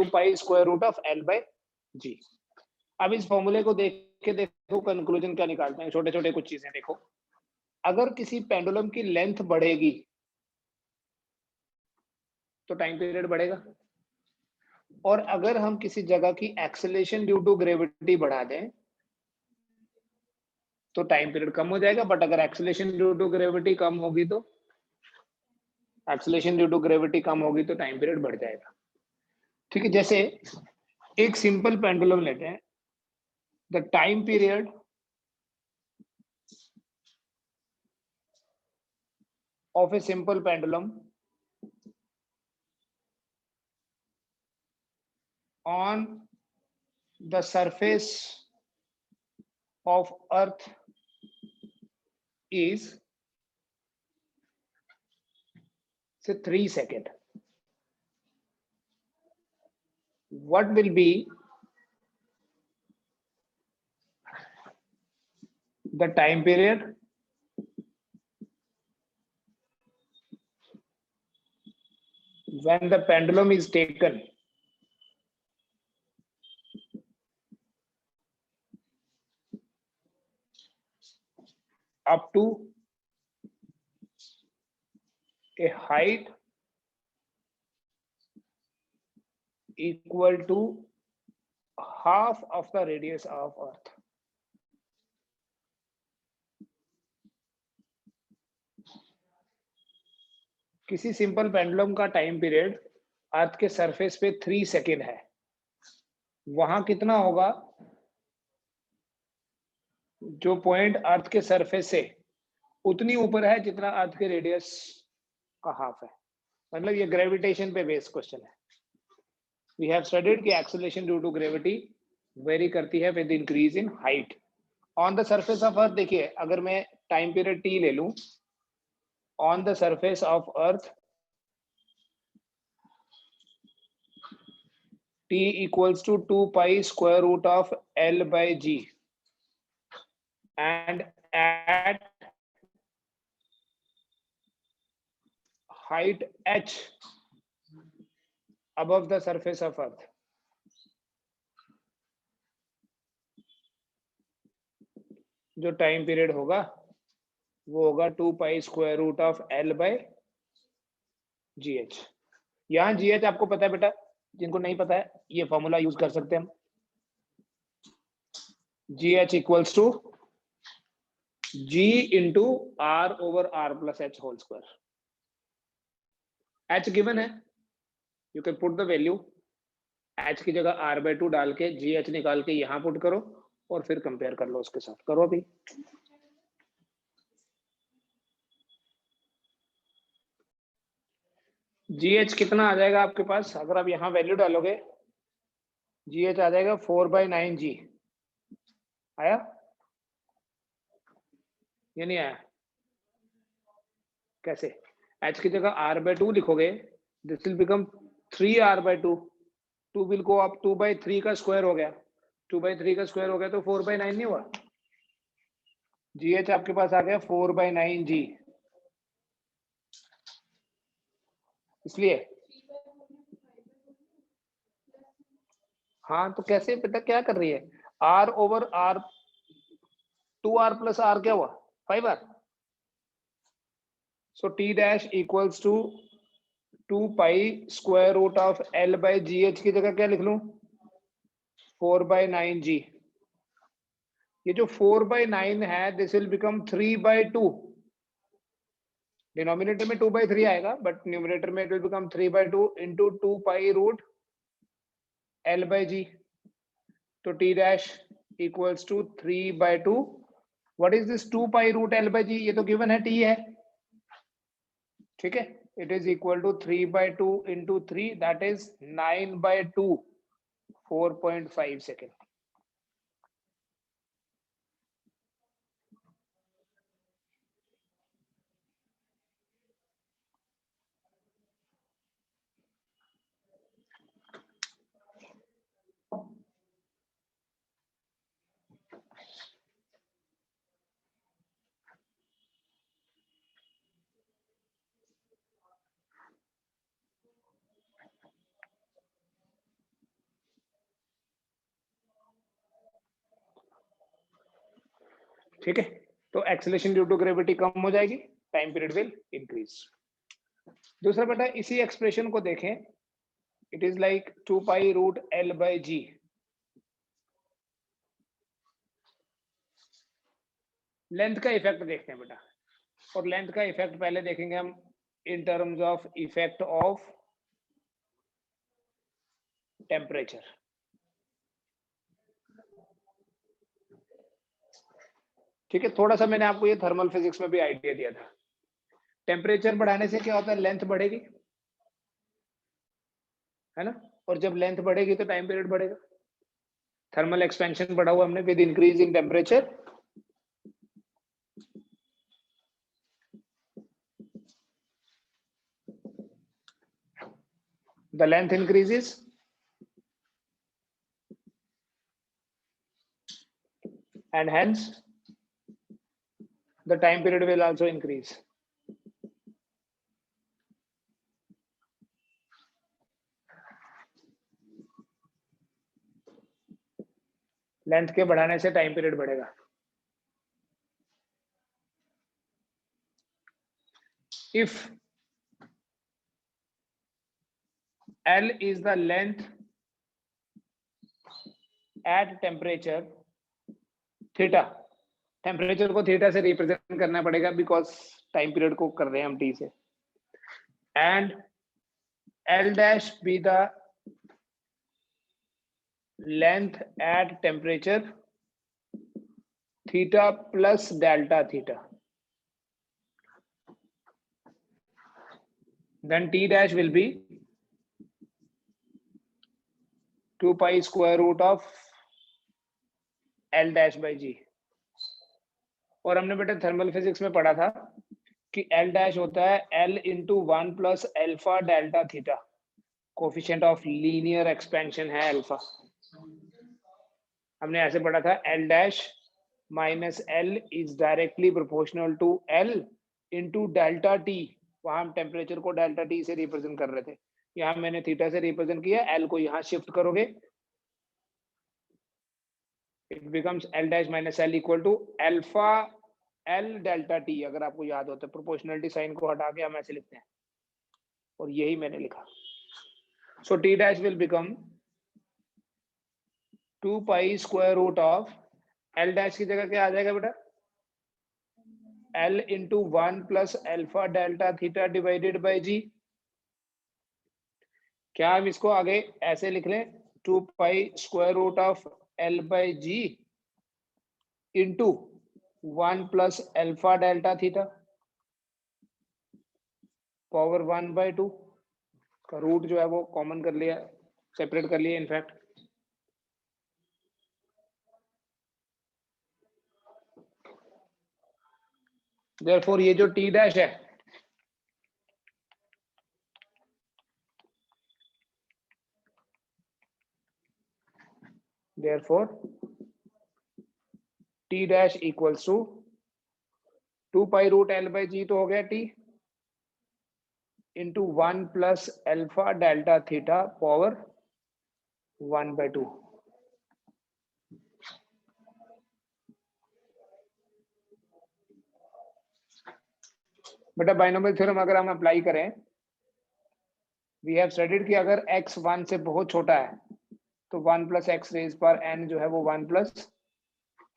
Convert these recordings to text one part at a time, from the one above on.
2 pi square root of L by G। अब इस फॉर्मूले को देख के देखो कंक्लूजन क्या निकालते हैं, छोटे छोटे कुछ चीजें देखो। अगर किसी पेंडुलम की लेंथ बढ़ेगी तो टाइम पीरियड बढ़ेगा, और अगर हम किसी जगह की एक्सेलरेशन ड्यू टू ग्रेविटी बढ़ा दें तो टाइम पीरियड कम हो जाएगा। बट अगर एक्सेलरेशन ड्यू टू ग्रेविटी कम होगी तो टाइम पीरियड बढ़ जाएगा। ठीक है, जैसे एक सिंपल पेंडुलम लेते हैं। The time period of a simple pendulum on the surface of earth is say 3 seconds. What will be the time period when the pendulum is taken up to a height equal to half of the radius of earth? किसी simple pendulum का time period अर्थ के surface पे 3 second है, वहां कितना होगा जो point earth के सरफेस से उतनी ऊपर है जितना अर्थ के रेडियस का हाफ है। मतलब ये ग्रेविटेशन पे बेस्ड क्वेश्चन है। वी हैव स्टडीड कि acceleration due to gravity vary करती है with increase in height on the surface of earth. देखिए, अगर मैं टाइम पीरियड टी ले लूं on the surface of earth, t equals to 2 pi square root of L by G, and at height h above the surface of earth, जो time period होगा वो होगा 2 pi square root of L by GH। यहाँ GH आपको पता है बेटा, जिनको नहीं पता है ये फॉर्मूला यूज कर सकते हैं हम। GH equals to G into R over R plus H whole square. H given है, you can put the value. H की जगह R/2 डाल के GH निकाल के यहाँ पुट करो और फिर कंपेयर कर लो उसके साथ। करो अभी। GH कितना आ जाएगा आपके पास, अगर आप यहाँ वैल्यू डालोगे GH आ जाएगा 4/9G। आया या नहीं आया? कैसे? H की जगह R/2 लिखोगे, this will become 3R/2। 2 will go up, 2/3 का स्क्वायर हो गया, 2/3 का स्क्वायर हो गया तो 4/9 नहीं हुआ। GH आपके पास आ गया 4/9G। इसलिए हाँ, तो कैसे बेटा क्या कर रही है? R over R, 2R plus R क्या हुआ? 5R। So T dash equals to 2 pi square root of L by GH की जगह क्या लिख लूं? 4/9G। ये जो 4/9 है दिस विल बिकम 3/2। डिनोमिनेटर में 2/3 आएगा बट न्यूमरेटर में it will become 3/2 into 2 pi root L by G। तो T dash equals to 3/2। What is this 2 pi root L by G? ये तो गिवन है, T है, ठीक है। It is equal to 3/2 into 3, that is 9/2, 4.5 second. ठीक है, तो एक्सेलरेशन ड्यू टू ग्रेविटी कम हो जाएगी, टाइम पीरियड विल इंक्रीज। दूसरा बेटा इसी एक्सप्रेशन को देखें, it is like 2 pi root L by G. Length का इफेक्ट देखते हैं बेटा, और लेंथ का इफेक्ट पहले देखेंगे हम इन terms of effect of temperature. ठीक है, थोड़ा सा मैंने आपको ये थर्मल फिजिक्स में भी आइडिया दिया था। टेम्परेचर बढ़ाने से क्या होता है, लेंथ बढ़ेगी, है ना, और जब लेंथ बढ़ेगी तो टाइम पीरियड बढ़ेगा। थर्मल एक्सपेंशन बढ़ा हुआ हमने with increase in temperature, the length increases and hence the time period will also increase. Length के बढ़ाने से टाइम पीरियड बढ़ेगा। If L is the length at temperature theta, temperature को theta से रिप्रेजेंट करना पड़ेगा बिकॉज टाइम पीरियड को कर रहे हैं हम टी से, and L dash be the length at temperature theta plus delta theta, then T dash will be 2 pi square root of L dash by G। और हमने बेटा थर्मल फिजिक्स में पढ़ा था कि L dash होता है L into 1 plus alpha delta theta, coefficient of linear expansion है अल्फा। हमने ऐसे पढ़ा था L dash minus L is directly proportional to L into delta T, वहां हम टेम्परेचर को डेल्टा टी से रिप्रेजेंट कर रहे थे, यहाँ मैंने थीटा से रिप्रेजेंट किया, L को यहाँ शिफ्ट करोगे, it becomes L dash minus L equal to alpha L delta T. अगर आपको याद होता है प्रोपोर्शनलिटी साइन को हटा के हम ऐसे लिखते हैं, और यही मैंने लिखा। So T dash will become 2 pi square root of L dash की जगह क्या आ जाएगा बेटा, L into 1 plus alpha delta theta divided by g. क्या हम इसको आगे ऐसे लिख लें, 2 pi square root of L by g into 1 plus alpha delta theta power 1/2 का रूट जो है वो कॉमन कर लिया, सेपरेट कर लिया इनफैक्ट। देयरफॉर ये जो T डैश है therefore T dash equals to 2 pi root L by g तो हो गया T into 1 plus alpha delta theta power 1/2। बेटा बाइनोमियल थ्योरम अगर हम अप्लाई करें, वी हैव स्टडीड कि अगर x 1 से बहुत छोटा है तो 1 प्लस एक्स रेज पर n जो है वो 1 प्लस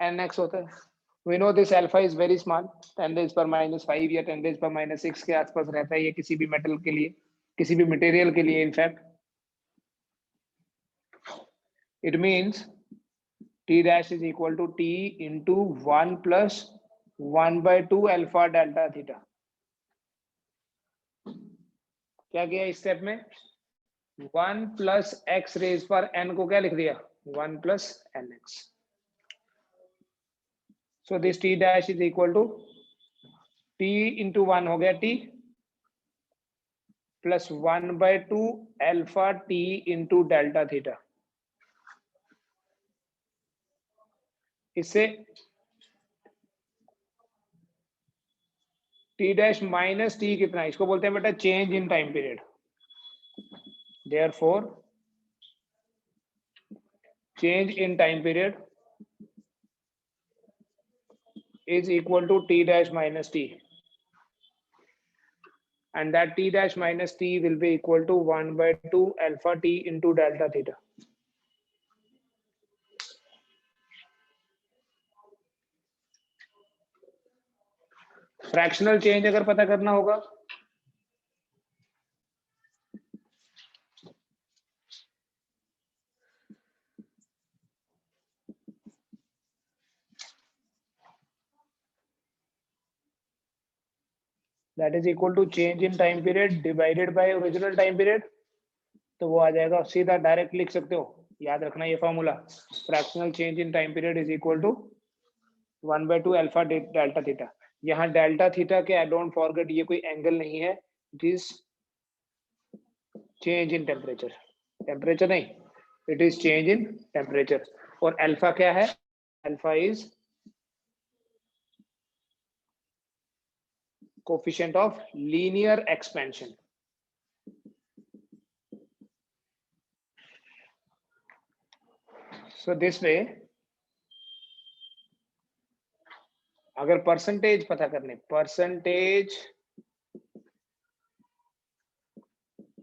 nx होता है। We know this alpha is very small, 10 raised per minus 5 या 10 raised per minus 6 के आसपास रहता है ये किसी भी मेटल के लिए, किसी भी मटेरियल के लिए in fact. It means T dash is equal to T into 1 plus 1/2 alpha delta theta। क्या किया इस स्टेप में, 1 प्लस एक्स रेज पर n को क्या लिख दिया, 1 plus nx। So this T dash is equal to T into 1 हो गया T plus 1/2 alpha T into delta theta. इससे T dash माइनस T कितना, इसको बोलते हैं बेटा change in time period. Therefore change in time period is equal to t dash minus t, and that t dash minus t will be equal to 1 by 2 alpha t into delta theta. Fractional change अगर पता करना होगा that is equal to change in time period divided by original time period, तो वो आ जाएगा सीधा direct लिख सकते हो, याद रखना ये formula, fractional change in time period is equal to 1 by 2 alpha delta theta. यहाँ डेल्टा थीटा के डोंट फॉरगेट ये कोई एंगल नहीं है, it is change in temperature, temperature नहीं, it is change in temperature. और अल्फा क्या है? Alpha is coefficient of linear expansion. So this way अगर परसेंटेज पता करने, percentage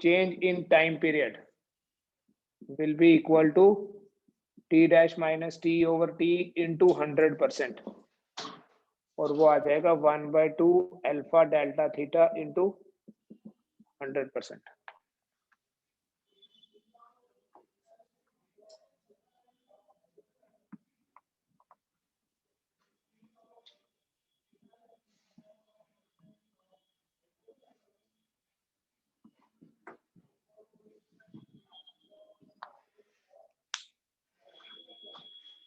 change in time period will be equal to t dash minus t over t into 100%, और वो आ जाएगा 1 by 2 alpha delta theta into 100%।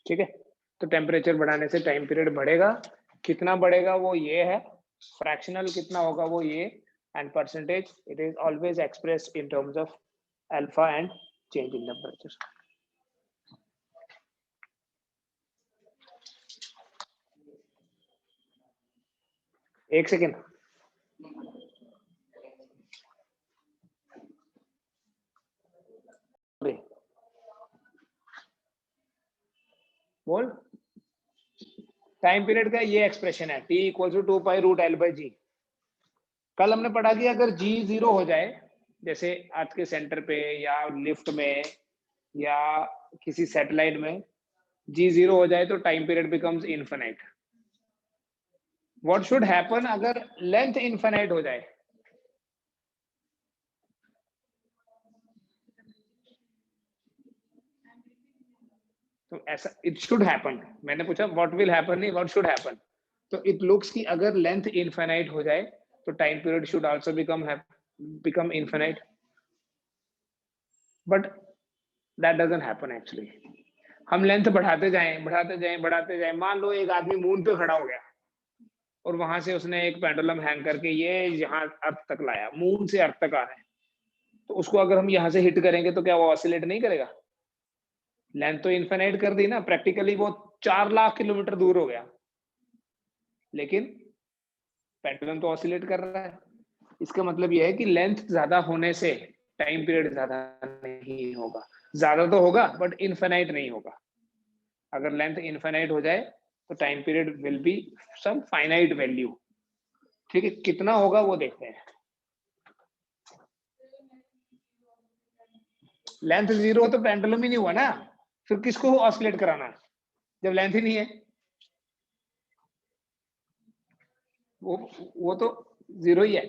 ठीक है, तो temperature बढ़ाने से टाइम पीरियड बढ़ेगा, कितना बढ़ेगा वो ये है, फ्रैक्शनल कितना होगा वो ये, and percentage it is always expressed in terms of alpha and change in temperature. एक सेकेंड, बोल, टाइम पीरियड का ये एक्सप्रेशन है t equal to 2 pi root L by g. कल हमने पढ़ा कि अगर g 0 हो जाए, जैसे अर्थ के सेंटर पे या लिफ्ट में या किसी सैटेलाइट में g 0 हो जाए तो time period becomes infinite. What should happen अगर लेंथ इनफिनाइट हो जाए? तो ऐसा इट शुड हैपन, मैंने पूछा व्हाट विल हैपन नहीं, व्हाट शुड हैपन। तो इट लुक्स कि अगर लेंथ इनफिनाइट हो जाए तो time period should also become infinite, but that doesn't happen actually. हम लेंथ बढ़ाते जाएं बढ़ाते जाएं बढ़ाते जाएं, मान लो एक आदमी मून पे खड़ा हो गया और वहां से उसने एक पेंडुलम हैंग करके ये यहाँ अर्थ तक लाया, मून से अर्थ तक आ रहा है, तो उसको अगर हम यहाँ से हिट करेंगे तो क्या वो ऑसिलेट नहीं करेगा? लेंथ तो इनफिनाइट कर दी ना, प्रैक्टिकली वो 4 लाख किलोमीटर दूर हो गया, लेकिन पेंडुलम तो ऑसिलेट कर रहा है। इसका मतलब यह है कि लेंथ ज्यादा होने से टाइम पीरियड ज्यादा नहीं होगा, ज्यादा तो होगा बट इनफिनाइट नहीं होगा। अगर लेंथ इनफिनाइट हो जाए तो time period will be some finite value. ठीक है, कितना होगा वो देखते हैं। लेंथ 0 तो पेंडुलम ही नहीं हुआ ना, फिर किसको ऑसिलेट कराना है जब लेंथ ही नहीं है? वो तो 0 ही है।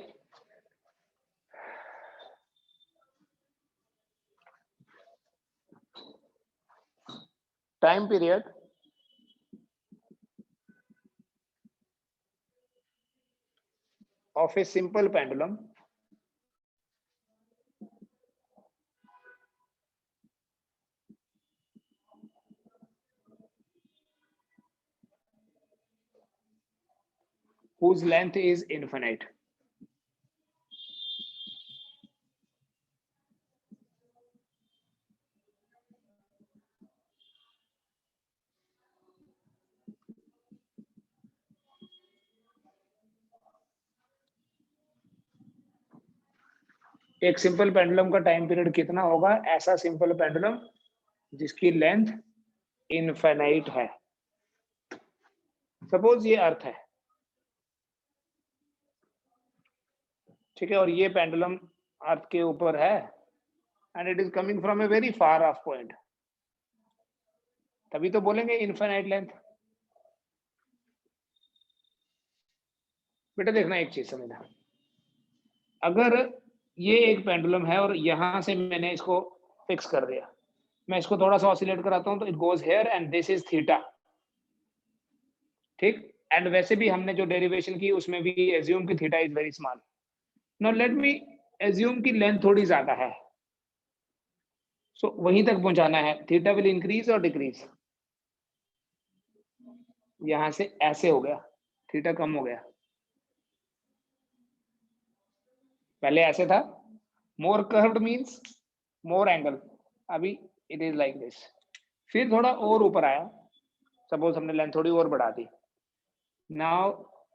Time period of a simple pendulum whose length is infinite. एक सिंपल पेंडुलम का टाइम पीरियड कितना होगा? ऐसा सिंपल पेंडुलम जिसकी लेंथ इनफिनाइट है। सपोज ये अर्थ है, ठीक है, और ये पेंडुलम अर्थ के ऊपर है and it is coming from a very far of point, तभी तो बोलेंगे इनफाइनाइट लेंथ। बेटा देखना एक चीज समझना, अगर ये एक पेंडुलम है और यहां से मैंने इसको फिक्स कर दिया, मैं इसको थोड़ा सा ऑसिलेट कराता हूं तो it goes hair and this is theta, ठीक। एंड वैसे भी हमने जो डेरिवेशन की उसमें भी एज्यूम की theta is very small. Now let me assume की लेंथ थोड़ी ज्यादा है, सो वहीं तक पहुंचाना है, थीटा विल इंक्रीज और डिक्रीज। यहां से ऐसे हो गया, थीटा कम हो गया, पहले ऐसे था, मोर कर्व्ड मींस मोर एंगल, अभी इट इज लाइक दिस। फिर थोड़ा और ऊपर आया, सपोज हमने लेंथ थोड़ी और बढ़ा दी, now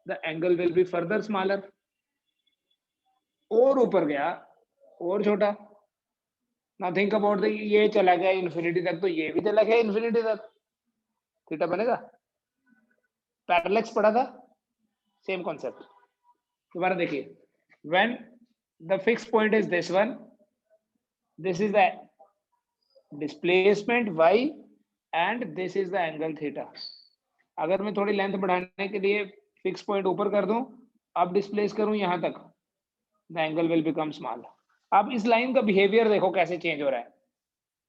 the angle will be further smaller, और ऊपर गया और छोटा। नाउ थिंक अबाउट द, ये चला गया इन्फिनिटी तक तो ये भी चला गया इन्फिनिटी तक, थीटा बनेगा। पैरेलैक्स पढ़ा था, सेम कॉन्सेप्ट। दोबारा देखिए, when the fix point is this one, this is the displacement y and this is the angle theta. अगर मैं थोड़ी लेंथ बढ़ाने के लिए फिक्स पॉइंट ऊपर कर दूं, अब डिस्प्लेस करूं यहां तक, the angle will become small. अब इस लाइन का बिहेवियर देखो कैसे चेंज हो रहा है,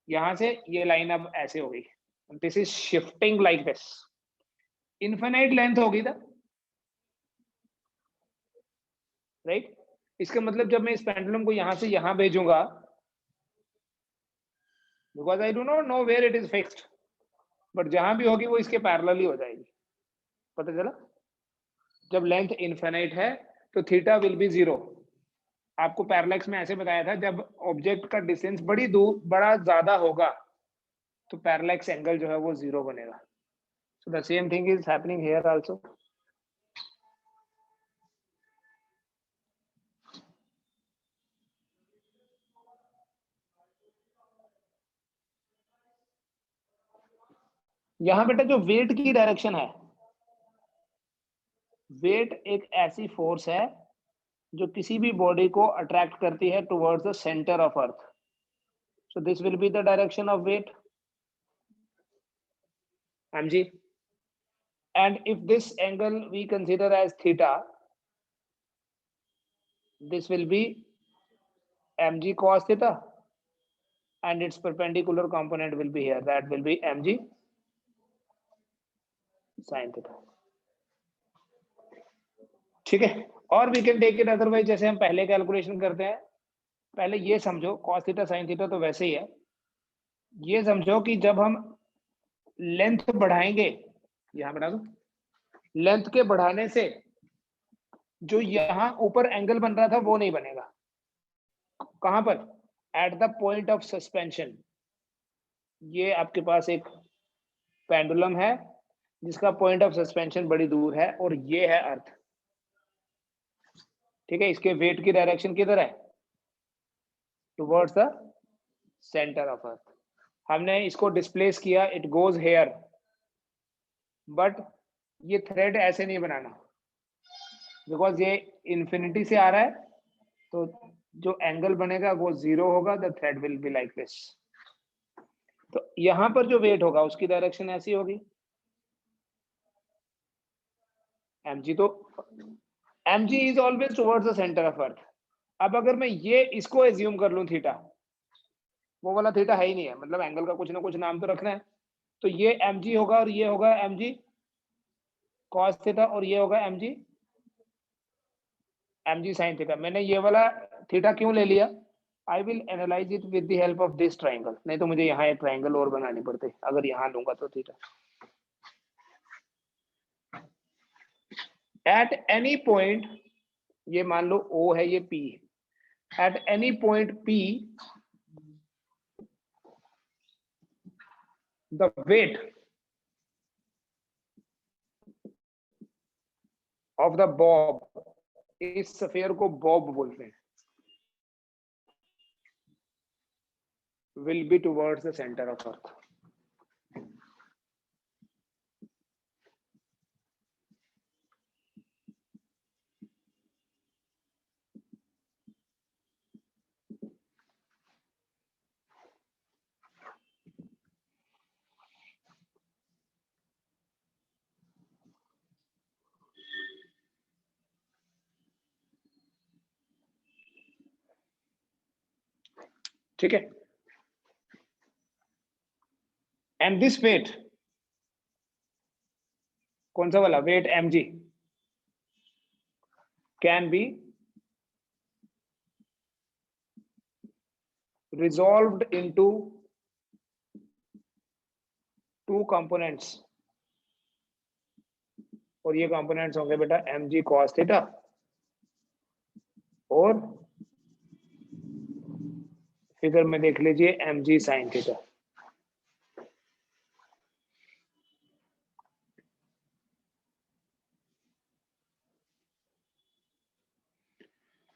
यहां से ये लाइन अब ऐसे हो गई, this is shifting like this, infinite length होगी था, राइट। इसका मतलब जब मैं इस पेंडुलम को यहां से यहां भेजूंगा, because I do not know where it is fixed, but जहां भी होगी वो इसके पैरेलल ही हो जाएगी, पता चला। जब लेंथ इनफिनाइट है तो थीटा विल बी जीरो। आपको पैरेलैक्स में ऐसे बताया था, जब ऑब्जेक्ट का डिस्टेंस बड़ी दूर बड़ा ज्यादा होगा तो पैरेलैक्स एंगल जो है वो जीरो बनेगा। So the same thing is happening here also. यहां बेटा जो वेट की डायरेक्शन है, वेट एक ऐसी फोर्स है जो किसी भी बॉडी को अट्रैक्ट करती है towards the centre of earth, so this will be the direction of weight, mg, and if this angle we consider as theta, this will be mg cos theta and its perpendicular component will be here, that will be mg sin theta, ठीक है। और we can take it otherwise, जैसे हम पहले calculation करते हैं, पहले ये समझो cos थीटा sin थीटा तो वैसे ही है, ये समझो कि जब हम लेंथ बढ़ाएंगे, यहां बढ़ा दो, लेंथ के बढ़ाने से जो यहां ऊपर एंगल बन रहा था वो नहीं बनेगा, कहां पर, at the point of suspension. ये आपके पास एक पेंडुलम है जिसका पॉइंट ऑफ सस्पेंशन बड़ी दूर है और ये है अर्थ, ठीक है। इसके वेट की डायरेक्शन किधर है, टुवर्ड्स द सेंटर ऑफ अर्थ। हमने इसको डिस्प्लेस किया, इट गोज हेयर, बट ये थ्रेड ऐसे नहीं बनाना, बिकॉज ये इंफिनिटी से आ रहा है, तो जो एंगल बनेगा वो जीरो होगा, the thread will be like this. तो यहां पर जो वेट होगा उसकी डायरेक्शन ऐसी होगी, mg, तो mg is always towards the centre of अर्थ। अब अगर मैं ये इसको एज्यूम कर लूं थीटा, वो वाला थीटा है ही नहीं है, मतलब एंगल का कुछ ना कुछ नाम तो रखना है, तो ये mg होगा और ये होगा mg cos थीटा और ये होगा mg sin थीटा। मैंने ये वाला थीटा क्यों ले लिया, I will analyse it with the help of this triangle, नहीं तो मुझे यहाँ एक ट्राइंगल और बनानी पड़ती अगर यहाँ लूंगा तो थीटा। एट एनी पॉइंट, ये मान लो O है, ये P, at any point P the weight of the Bob, इस स्फीयर को बॉब बोलते हैं, will be towards the center of earth। ठीक है, एंड दिस वेट, कौन सा वाला weight, mg, can be resolved into two components, और ये कंपोनेंट्स होंगे बेटा mg cos थीटा और फिगर में देख लीजिए mg sin थीटा।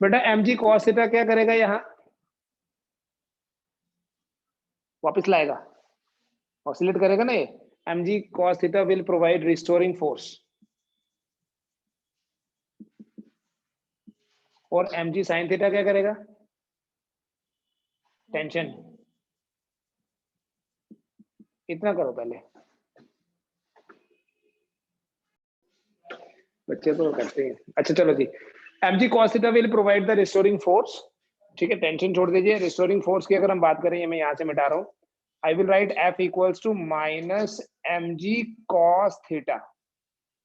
बेटा mg cos थीटा क्या करेगा, यहां वापस लाएगा, ऑसिलेट करेगा ना ये। mg cos theta will provide restoring force, और mg sin थीटा क्या करेगा, टेंशन। इतना करो पहले, बच्चे तो करते हैं। अच्छा चलो जी, mg cos theta will provide the restoring force, ठीक है, टेंशन छोड़ दीजिए। रिस्टोरिंग फोर्स की अगर हम बात करें, ये मैं यहां से मिटा रहा हूं, I will write F equals to minus mg cos theta,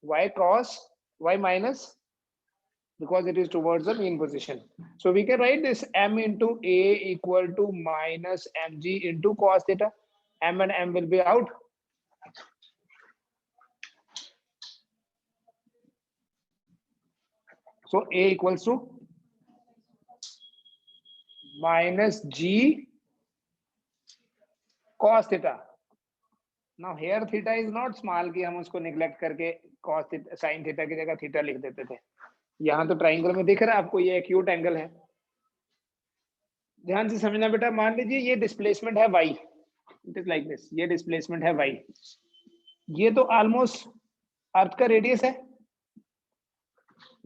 why cos, why minus, because it is towards the mean position. So we can write this m into a equal to minus mg into cos theta. M and m will be out. So a equals to minus g cos theta. Now here theta is not small कि हम उसको neglect करके cos theta, sin theta की जगह theta लिख देते थे। यहाँ तो ट्राइंगल में दिख रहा है आपको, ये एक्यूट एंगल है। ध्यान से समझना बेटा, मान लीजिए ये डिस्प्लेसमेंट है y, it is like this, ये डिस्प्लेसमेंट है y, ये तो ऑलमोस्ट अर्थ का रेडियस है,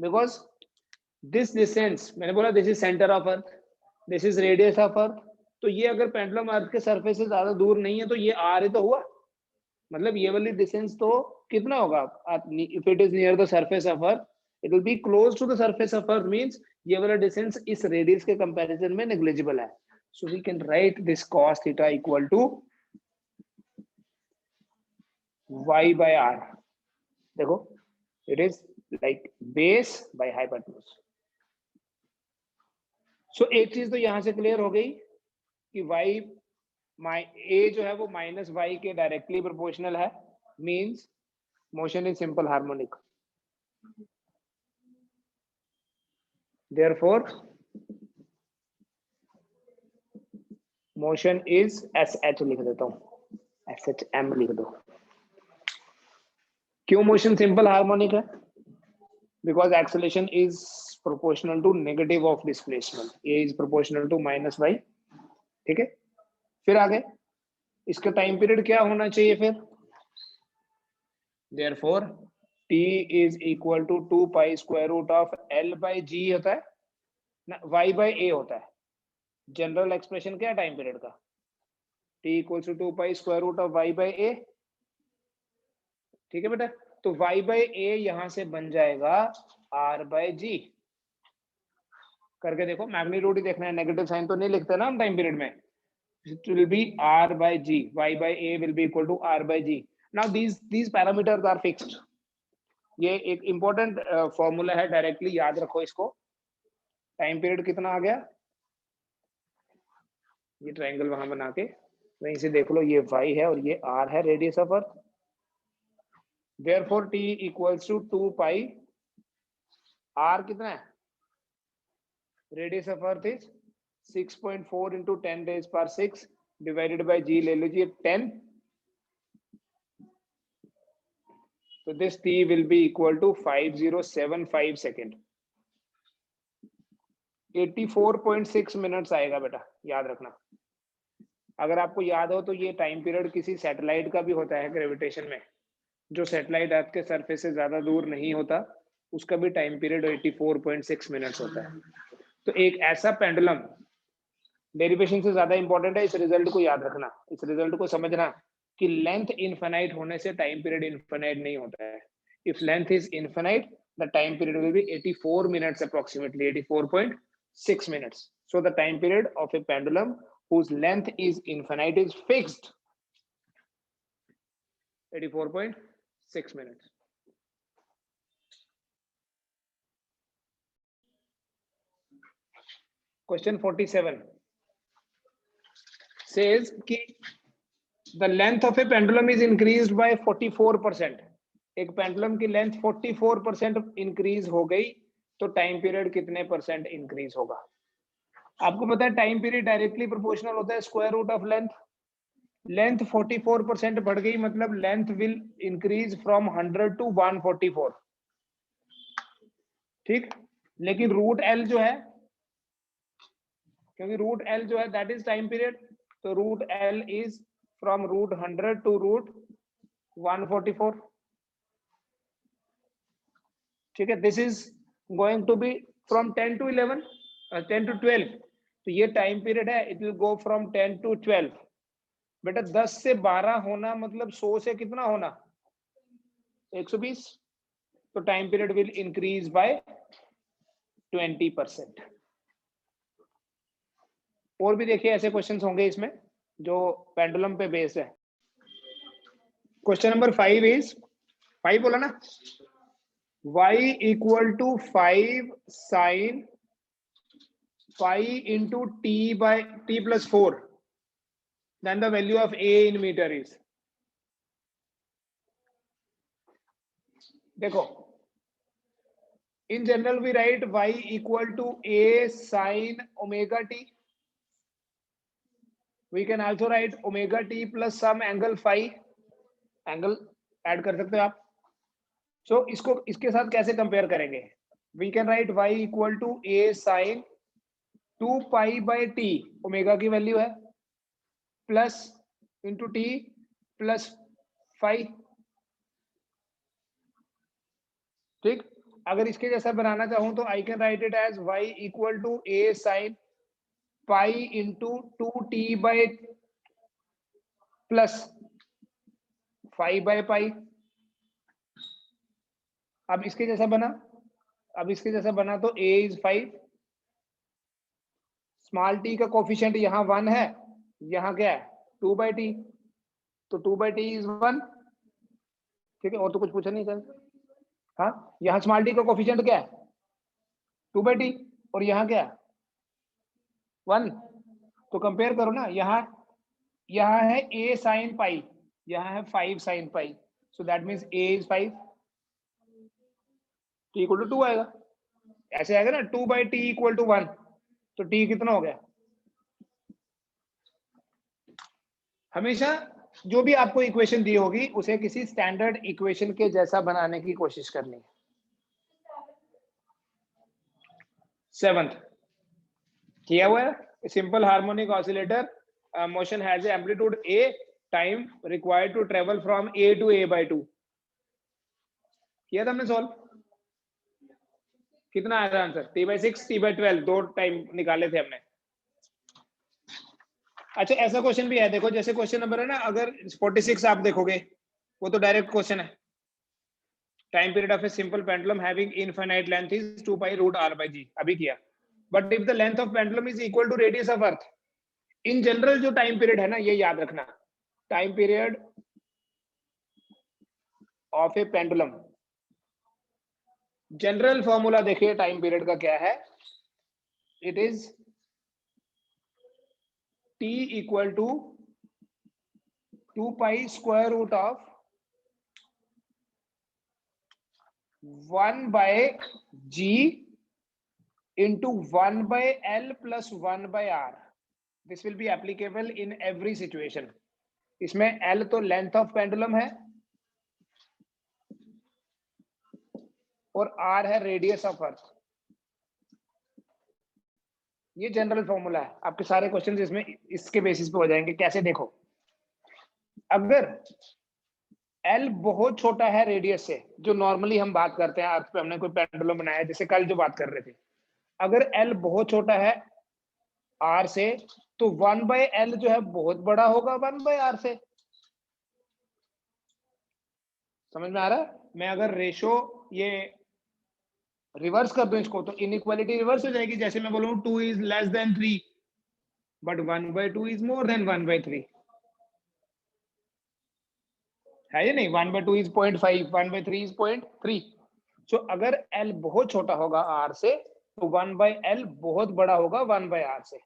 बिकॉज दिस डिस्टेंस, मैंने बोला this is centre of earth, this is radius of अर्थ, तो ये अगर पेंडुलम अर्थ के सरफेस से ज्यादा दूर नहीं है तो ये r ही तो हुआ, मतलब ये वाली डिस्टेंस तो कितना होगा, if it is near the surface of earth it will be close to the surface of earth, means ये वाला डिस्टेंस इस रेडियस के कंपैरिजन में नेग्लिजिबल है। So we can write this cos theta equal to y by r, देखो it is like base by hypotenuse. So एक चीज तो यहां से क्लियर हो गई कि y a जो है वो माइनस y के डायरेक्टली प्रोपोर्शनल है, means motion is simple harmonic, therefore motion is sh, लिख देता हूं shm लिख दो। क्यों मोशन सिंपल हार्मोनिक है, because acceleration is proportional to negative of displacement, a is proportional to minus y, ठीक है। फिर आगे इसका टाइम पीरियड क्या होना चाहिए फिर, therefore t is equal to 2 pi square root of l by g होता है ना, y by a होता है। जनरल एक्सप्रेशन क्या है टाइम पीरियड का, t equals to 2 pi square root of y by a, ठीक है बेटा। तो y by a यहां से बन जाएगा r by g, करके देखो, मैग्नीट्यूड ही देखना है, नेगेटिव साइन तो नहीं लिखते ना हम टाइम पीरियड में। It will be r by g, y by a will be equal to r by g. Now these parameters are fixed. ये एक इंपॉर्टेंट फॉर्मूला है, डायरेक्टली याद रखो इसको। टाइम पीरियड कितना आ गया, ये ट्रायंगल वहां बना के वहीं से देख लो, ये y है और ये r है, radius of earth. Therefore t equals to 2 pi, r कितना है, radius of earth is 6.4 into 10 raised per 6 divided by g ले लीजिए 10, so this t will be equal to 5075 second, 84.6 minutes आएगा बेटा, याद रखना। अगर आपको याद हो तो ये टाइम पीरियड किसी सैटेलाइट का भी होता है ग्रेविटेशन में, जो सैटेलाइट अर्थ के सरफेस से ज्यादा दूर नहीं होता उसका भी टाइम पीरियड 84.6 मिनट्स होता है। तो एक ऐसा पेंडुलम, डेरिवेशन से ज्यादा इंपॉर्टेंट है, इस रिजल्ट को याद रखना, इस रिजल्ट को समझना कि लेंथ इनफाइनाइट होने से टाइम पीरियड इनफाइनाइट नहीं होता है। If length is infinite the time period will B 84 minutes, approximately 84.6 minutes. So the time period of a pendulum whose length is infinite is fixed. 84.6 minutes. Question 47 says कि the length of a pendulum is increased by 44%. एक pendulum की length 44% increase हो गई तो time period कितने percent increase होगा? आपको पता है टाइम पीरियड डायरेक्टली प्रोपोर्शनल होता है square root of length. Length 44% बढ़ गई मतलब length will increase from 100 to 144. ठीक, लेकिन रूट एल जो है, क्योंकि रूट एल जो है दैट इज टाइम पीरियड, तो root L is from root 100 to root 144. ठीक है, this is going to be from 10 to 11, 10 to 12. तो ये टाइम पीरियड है, it will go from 10 to 12. बेटा 10 से 12 होना मतलब 100 से कितना होना? 120. तो time period will increase by 20%. और भी देखिए ऐसे क्वेश्चंस होंगे इसमें जो पेंडुलम पे बेस्ड है. क्वेश्चन नंबर 5 इज, 5 बोला ना, y equal to 5 sin pi into t by t plus 4, then the value of a in meter is. देखो, in general we write y equal to a sin omega t. We can also write omega t plus some angle phi. Angle add कर सकते हो आप. सो इसको इसके साथ कैसे compare करेंगे? We can write y equal to a sin 2 pi by T, omega की वैल्यू है, प्लस इंटू टी प्लस 5. ठीक, अगर इसके जैसा बनाना चाहूं तो I can write it as y equal to a sin pi into 2t by plus 5 by pi. अब इसके जैसा बना, तो a इज 5, स्मॉल t का कोफिशिएंट यहाँ 1 है, यहाँ क्या है 2 बाई टी, तो 2 बाई टी इज 1. ठीक है, और तो कुछ पूछा नहीं सर. हाँ, यहाँ स्मॉल t का कोफिशिएंट क्या है 2 बाई टी, और यहाँ क्या है 1. तो कंपेयर करो ना, यहाँ है a साइन पाई, यहाँ है 5 sine pi, so that means a is 5, t equal to 2 आएगा. ऐसे आएगा ना, 2 बाई टी इक्वल टू 1, तो t कितना हो गया? हमेशा जो भी आपको इक्वेशन दी होगी उसे किसी स्टैंडर्ड इक्वेशन के जैसा बनाने की कोशिश करनी है. 7th किया हुआ है. Simple harmonic oscillator, motion has amplitude a, time required to travel from a to a by 2. किया था हमने सॉल्व. कितना आया था आंसर? t/6, t/12, दो टाइम निकाले थे हमने. अच्छा, ऐसा क्वेश्चन भी है, देखो जैसे क्वेश्चन नंबर है ना, अगर 46 आप देखोगे वो तो डायरेक्ट क्वेश्चन है. Time period of a simple pendulum having infinite length is 2 pi root r by g. अभी किया. But if the length of pendulum is equal to radius of earth, in general जो time period है ना, ये याद रखना, time period of a pendulum, general formula देखिए time period का क्या है. It is t equal to 2 pi square root of 1 bye g into 1 by L plus 1 by R. This will be applicable in every situation. इसमें L तो length of pendulum है और R है radius of अर्थ. ये general formula है. आपके सारे questions इसमें इसके बेसिस पे हो जाएंगे. कैसे? देखो, अगर L बहुत छोटा है रेडियस से, जो नॉर्मली हम बात करते हैं अर्थ पे, हमने कोई पेंडुलम बनाया जैसे कल जो बात कर रहे थे, अगर L बहुत छोटा है R से, तो 1 बाय L जो है बहुत बड़ा होगा 1 बाय R से. समझ में आ रहा है? मैं अगर रेशो ये रिवर्स कर दूं इसको, तो इनइक्वालिटी रिवर्स हो जाएगी. जैसे मैं बोलूं 2 is less than 3, but 1/2 is more than 1/3. है या नहीं? 1/2 is 0.5, 1/3 is 0.3. So अगर L बहुत छोटा होगा R से तो 1/L बहुत बड़ा होगा 1/R से,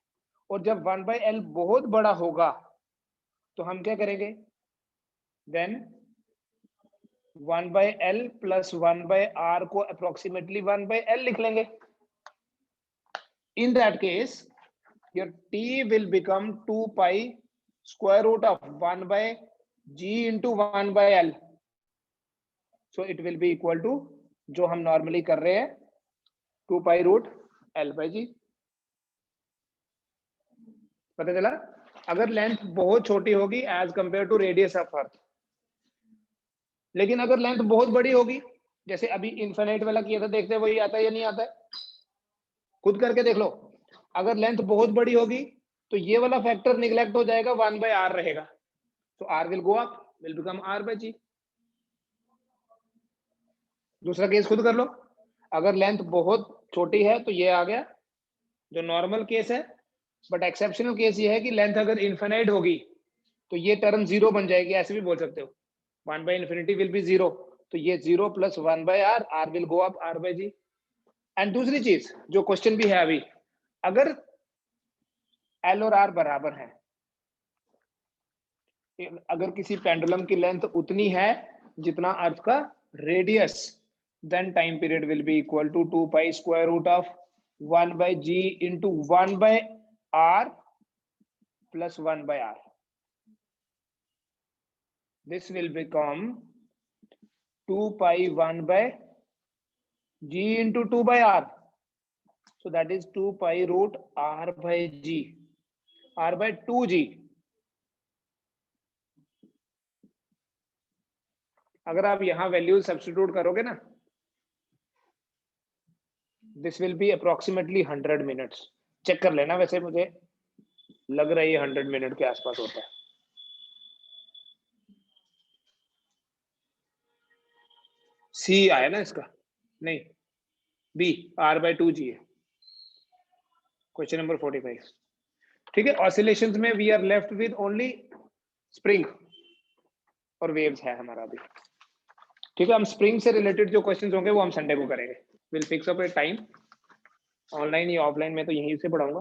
और जब 1/L बहुत बड़ा होगा तो हम क्या करेंगे? Then 1/L plus 1/R को approximately 1/L लिख लेंगे. In that case, your T will become 2 pi square root of 1/G into 1/L. So it will be equal to जो हम normally कर रहे हैं 2 pi root L/G. पता चला? अगर लेंथ बहुत छोटी होगी as compare to radius of earth, लेकिन अगर लेंथ बहुत बड़ी होगी, जैसे अभी इन्फिनाइट वाला किया था, देखते हैं वही आता है या नहीं आता है, खुद करके देख लो. अगर लेंथ बहुत बड़ी होगी तो ये वाला फैक्टर निगलेक्ट हो जाएगा, 1/R रहेगा, तो R will go up, will become R/G. दूसरा केस खुद कर लो. अगर लेंथ बहुत छोटी है तो ये आ गया जो नॉर्मल केस है, बट एक्सेप्शनल केस ये है कि लेंथ अगर इन्फिनाइट होगी तो ये टर्म 0 बन जाएगी, ऐसे भी बोल सकते हो. 1/∞ विल बी 0, तो ये 0 plus 1/R, R will go up R/G. And दूसरी चीज जो क्वेश्चन भी है अभी, अगर L और R बराबर है, अगर किसी पेंडुलम की लेंथ उतनी है जितना अर्थ का radius, then time period will be equal to 2 pi square root of 1/G into 1/R plus 1/R. This will become 2 pi 1/G into 2/R. So that is 2 pi root R/G, R/2G. अगर आप यहां value substitute करोगे ना, this will be approximately 100 minutes. Check कर लेना, वैसे मुझे लग रहा है ये 100 मिनट के आसपास होता है. सी आया ना इसका? नहीं, बी R/2G है. Question number 45. ठीक है. ऑसिलेशंस में we are left with only spring और वेव्स है हमारा अभी. ठीक है. हम स्प्रिंग से रिलेटेड जो क्वेश्चंस होंगे वो हम संडे को करेंगे. Will fix up A time, online या ऑफलाइन में तो यहीं से पढ़ाऊंगा.